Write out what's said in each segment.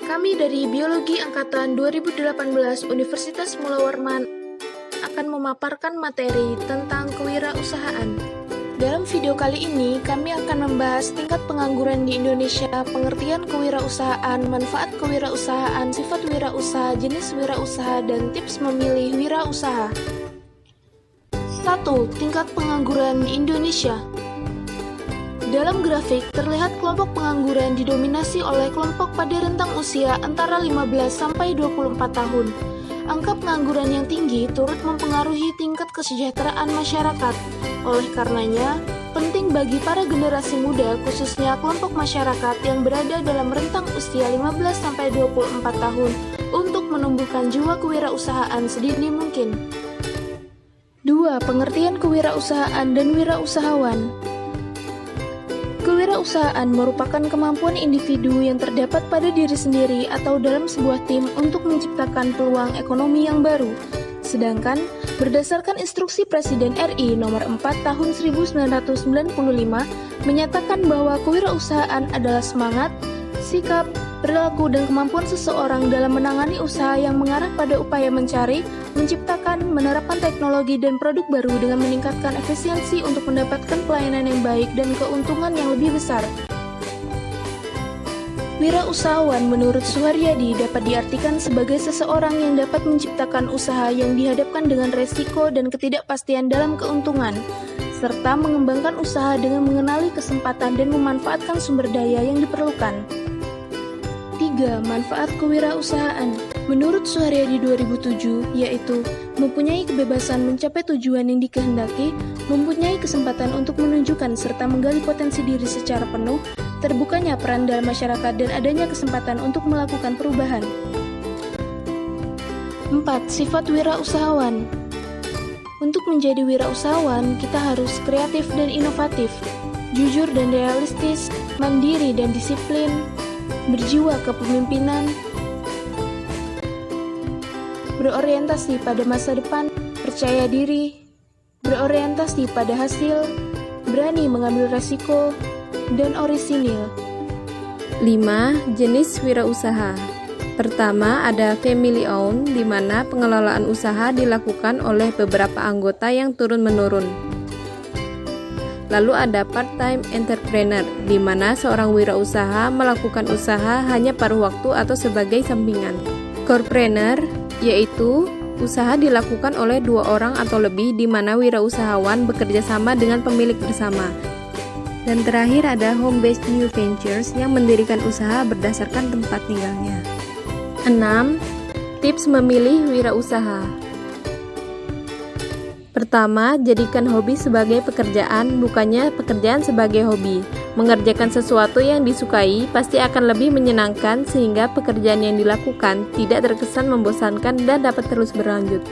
Kami dari Biologi Angkatan 2018 Universitas Mula Warman akan memaparkan materi tentang kewirausahaan. Dalam video kali ini, kami akan membahas tingkat pengangguran di Indonesia, pengertian kewirausahaan, manfaat kewirausahaan, sifat wirausaha, jenis wirausaha, dan tips memilih wirausaha. 1. Tingkat pengangguran di Indonesia. Dalam grafik, terlihat kelompok pengangguran didominasi oleh kelompok pada rentang usia antara 15 sampai 24 tahun. Angka pengangguran yang tinggi turut mempengaruhi tingkat kesejahteraan masyarakat. Oleh karenanya, penting bagi para generasi muda, khususnya kelompok masyarakat yang berada dalam rentang usia 15 sampai 24 tahun, untuk menumbuhkan jiwa kewirausahaan sedini mungkin. 2. Pengertian kewirausahaan dan wirausahawan. Kewirausahaan merupakan kemampuan individu yang terdapat pada diri sendiri atau dalam sebuah tim untuk menciptakan peluang ekonomi yang baru. Sedangkan, berdasarkan instruksi Presiden RI Nomor 4 Tahun 1995 menyatakan bahwa kewirausahaan adalah semangat, sikap, perilaku, dan kemampuan seseorang dalam menangani usaha yang mengarah pada upaya mencari, menciptakan, menerapkan teknologi dan produk baru dengan meningkatkan efisiensi untuk mendapatkan pelayanan yang baik dan keuntungan yang lebih besar. Wirausahawan menurut Suharyadi dapat diartikan sebagai seseorang yang dapat menciptakan usaha yang dihadapkan dengan resiko dan ketidakpastian dalam keuntungan, serta mengembangkan usaha dengan mengenali kesempatan dan memanfaatkan sumber daya yang diperlukan. 3. Manfaat kewirausahaan. Menurut Suharyadi 2007, yaitu mempunyai kebebasan mencapai tujuan yang dikehendaki, mempunyai kesempatan untuk menunjukkan serta menggali potensi diri secara penuh, terbukanya peran dalam masyarakat dan adanya kesempatan untuk melakukan perubahan. 4. Sifat wirausahawan. Untuk menjadi wirausahawan, kita harus kreatif dan inovatif, jujur dan realistis, mandiri dan disiplin, berjiwa kepemimpinan, berorientasi pada masa depan, percaya diri, berorientasi pada hasil, berani mengambil resiko, dan orisinil. 5. Jenis wirausaha. Pertama, ada family owned, di mana pengelolaan usaha dilakukan oleh beberapa anggota yang turun-menurun. Lalu ada part-time entrepreneur, di mana seorang wirausaha melakukan usaha hanya paruh waktu atau sebagai sampingan. Corepreneur, yaitu usaha dilakukan oleh 2 orang atau lebih, di mana wirausahawan bekerja sama dengan pemilik bersama. Dan terakhir ada home-based new ventures yang mendirikan usaha berdasarkan tempat tinggalnya. 6. Tips memilih wirausaha. Pertama, jadikan hobi sebagai pekerjaan, bukannya pekerjaan sebagai hobi. Mengerjakan sesuatu yang disukai pasti akan lebih menyenangkan, sehingga pekerjaan yang dilakukan tidak terkesan membosankan dan dapat terus berlanjut.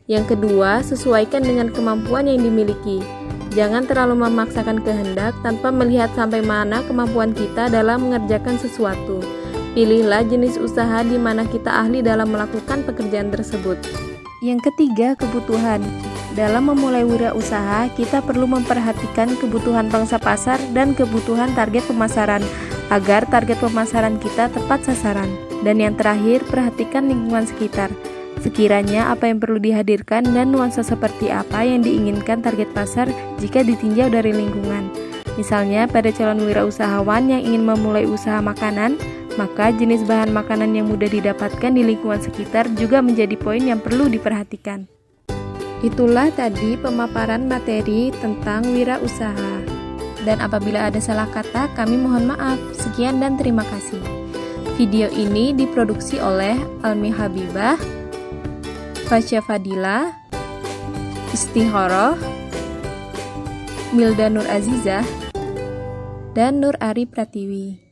Yang kedua, sesuaikan dengan kemampuan yang dimiliki. Jangan terlalu memaksakan kehendak tanpa melihat sampai mana kemampuan kita dalam mengerjakan sesuatu. Pilihlah jenis usaha di mana kita ahli dalam melakukan pekerjaan tersebut. Yang ketiga, kebutuhan. Dalam memulai wirausaha, kita perlu memperhatikan kebutuhan pangsa pasar dan kebutuhan target pemasaran, agar target pemasaran kita tepat sasaran. Dan yang terakhir, perhatikan lingkungan sekitar. Sekiranya apa yang perlu dihadirkan dan nuansa seperti apa yang diinginkan target pasar jika ditinjau dari lingkungan. Misalnya, pada calon wirausahawan yang ingin memulai usaha makanan, maka jenis bahan makanan yang mudah didapatkan di lingkungan sekitar juga menjadi poin yang perlu diperhatikan. Itulah tadi pemaparan materi tentang wirausaha. Dan apabila ada salah kata, kami mohon maaf. Sekian dan terima kasih. Video ini diproduksi oleh Almi Habibah, Fasya Fadila, Istihoroh, Milda Nur Azizah, dan Nur Ari Pratiwi.